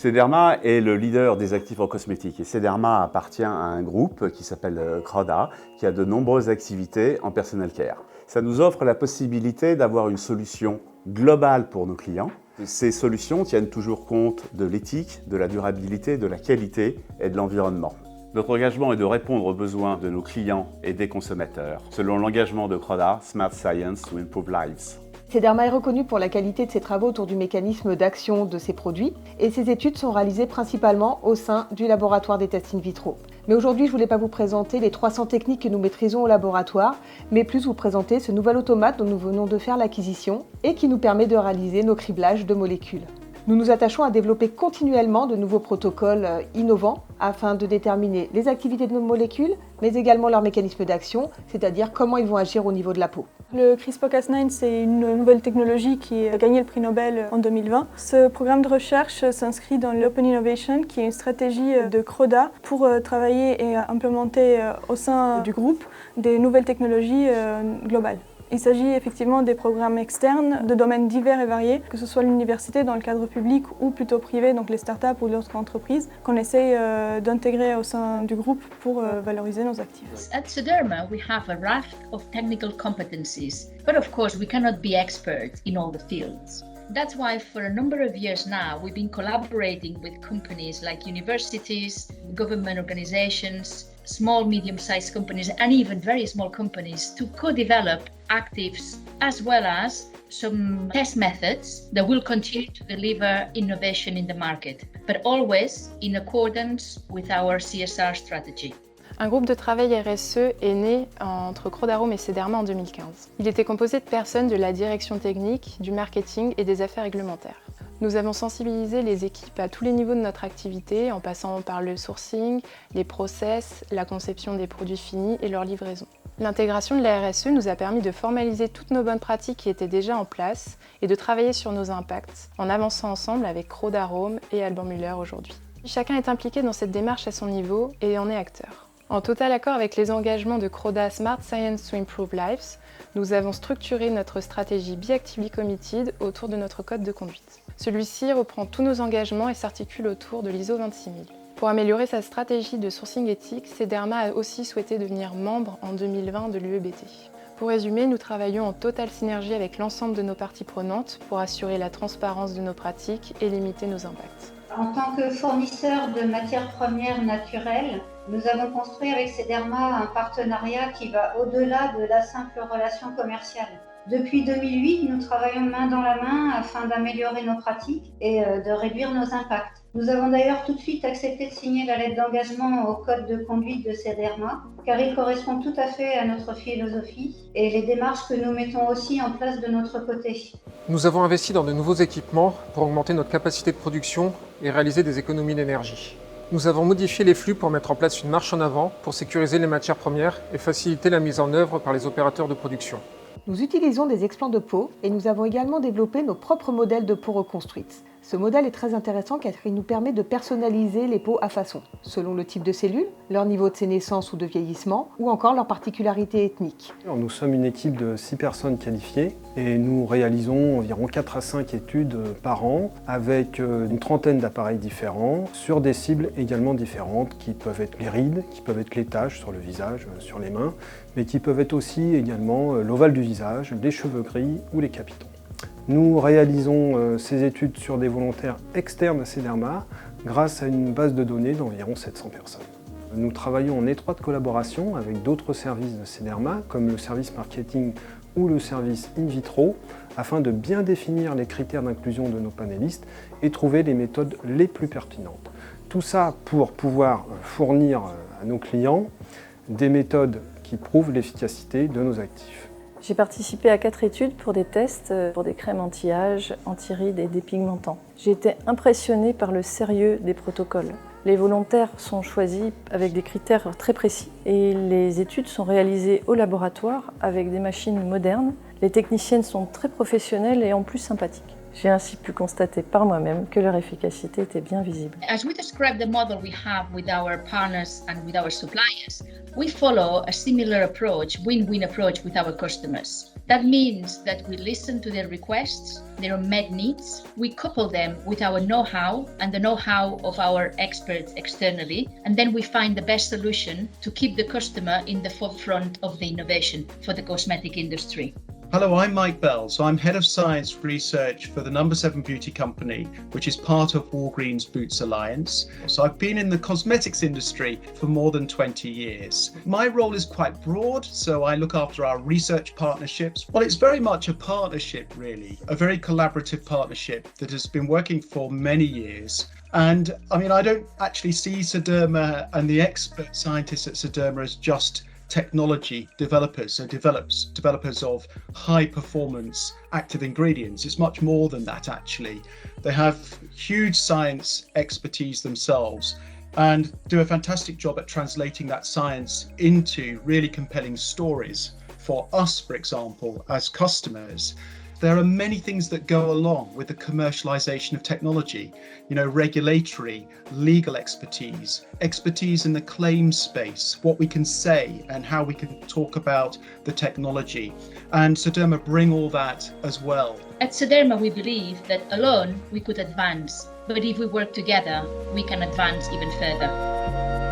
Sederma est le leader des actifs en cosmétique et Sederma appartient à un groupe qui s'appelle Croda, qui a de nombreuses activités en personal care. Ça nous offre la possibilité d'avoir une solution globale pour nos clients. Ces solutions tiennent toujours compte de l'éthique, de la durabilité, de la qualité et de l'environnement. Notre engagement est de répondre aux besoins de nos clients et des consommateurs, selon l'engagement de Croda, Smart Science to Improve Lives. Sederma est reconnu pour la qualité de ses travaux autour du mécanisme d'action de ses produits et ses études sont réalisées principalement au sein du laboratoire des tests in vitro. Mais aujourd'hui, je ne voulais pas vous présenter les 300 techniques que nous maîtrisons au laboratoire, mais plus vous présenter ce nouvel automate dont nous venons de faire l'acquisition et qui nous permet de réaliser nos criblages de molécules. Nous nous attachons à développer continuellement de nouveaux protocoles innovants afin de déterminer les activités de nos molécules, mais également leur mécanisme d'action, c'est-à-dire comment ils vont agir au niveau de la peau. Le CRISPR-Cas9, c'est une nouvelle technologie qui a gagné le prix Nobel en 2020. Ce programme de recherche s'inscrit dans l'Open Innovation, qui est une stratégie de Croda pour travailler et implémenter au sein du groupe des nouvelles technologies globales. Il s'agit effectivement des programmes externes de domaines divers et variés, que ce soit l'université dans le cadre public ou plutôt privé, donc les startups ou d'autres entreprises, qu'on essaye d'intégrer au sein du groupe pour valoriser nos actifs. At Sederma, we have a raft of technical competencies, but of course we cannot be experts in all the fields. That's why for a number of years now, we've been collaborating with companies like universities, government organizations, small, medium-sized companies, and even very small companies to co-develop actives as well as some test methods that will continue to deliver innovation in the market, but always in accordance with our CSR strategy. Un groupe de travail RSE est né entre Crodarome et Sederma en 2015. Il était composé de personnes de la direction technique, du marketing et des affaires réglementaires. Nous avons sensibilisé les équipes à tous les niveaux de notre activité, en passant par le sourcing, les process, la conception des produits finis et leur livraison. L'intégration de la RSE nous a permis de formaliser toutes nos bonnes pratiques qui étaient déjà en place et de travailler sur nos impacts, en avançant ensemble avec Crodarome et Alban Müller aujourd'hui. Chacun est impliqué dans cette démarche à son niveau et en est acteur. En total accord avec les engagements de Croda Smart Science to Improve Lives, nous avons structuré notre stratégie Be Actively Committed autour de notre code de conduite. Celui-ci reprend tous nos engagements et s'articule autour de l'ISO 26000. Pour améliorer sa stratégie de sourcing éthique, Sederma a aussi souhaité devenir membre en 2020 de l'UEBT. Pour résumer, nous travaillons en totale synergie avec l'ensemble de nos parties prenantes pour assurer la transparence de nos pratiques et limiter nos impacts. En tant que fournisseur de matières premières naturelles, nous avons construit avec Sederma un partenariat qui va au-delà de la simple relation commerciale. Depuis 2008, nous travaillons main dans la main afin d'améliorer nos pratiques et de réduire nos impacts. Nous avons d'ailleurs tout de suite accepté de signer la lettre d'engagement au code de conduite de Sederma, car il correspond tout à fait à notre philosophie et les démarches que nous mettons aussi en place de notre côté. Nous avons investi dans de nouveaux équipements pour augmenter notre capacité de production et réaliser des économies d'énergie. Nous avons modifié les flux pour mettre en place une marche en avant pour sécuriser les matières premières et faciliter la mise en œuvre par les opérateurs de production. Nous utilisons des explants de peau et nous avons également développé nos propres modèles de peau reconstruite. Ce modèle est très intéressant car il nous permet de personnaliser les peaux à façon, selon le type de cellules, leur niveau de sénescence ou de vieillissement, ou encore leur particularité ethnique. Nous sommes une équipe de 6 personnes qualifiées et nous réalisons environ 4 à 5 études par an avec une trentaine d'appareils différents sur des cibles également différentes qui peuvent être les rides, qui peuvent être les taches sur le visage, sur les mains, mais qui peuvent être aussi également l'ovale du visage, les cheveux gris ou les capitons. Nous réalisons ces études sur des volontaires externes à Sederma grâce à une base de données d'environ 700 personnes. Nous travaillons en étroite collaboration avec d'autres services de Sederma, comme le service marketing ou le service in vitro, afin de bien définir les critères d'inclusion de nos panélistes et trouver les méthodes les plus pertinentes. Tout ça pour pouvoir fournir à nos clients des méthodes qui prouvent l'efficacité de nos actifs. J'ai participé à 4 études pour des tests pour des crèmes anti-âge, anti-rides et dépigmentants. J'ai été impressionnée par le sérieux des protocoles. Les volontaires sont choisis avec des critères très précis et les études sont réalisées au laboratoire avec des machines modernes. Les techniciennes sont très professionnelles et en plus sympathiques. J'ai ainsi pu constater par moi-même que leur efficacité était bien visible. As we describe the model we have with our partners and with our suppliers, we follow a similar approach, win-win approach with our customers. That means that we listen to their requests, their unmet needs, we couple them with our know-how and the know-how of our experts externally, and then we find the best solution to keep the customer in the forefront of the innovation for the cosmetic industry. Hello, I'm Mike Bell. So I'm Head of Science Research for the No7 Beauty Company, which is part of Walgreens Boots Alliance. So I've been in the cosmetics industry for more than 20 years. My role is quite broad, so I look after our research partnerships. Well, it's very much a partnership, really, a very collaborative partnership that has been working for many years. And I mean, I don't actually see Sederma and the expert scientists at Sederma as just technology developers, so developers of high performance active ingredients. It's much more than that, actually. They have huge science expertise themselves and do a fantastic job at translating that science into really compelling stories for us, for example, as customers. There are many things that go along with the commercialization of technology, regulatory, legal expertise in the claims space, what we can say and how we can talk about the technology. And Sederma bring all that as well. At Sederma, we believe that alone we could advance, but if we work together, we can advance even further.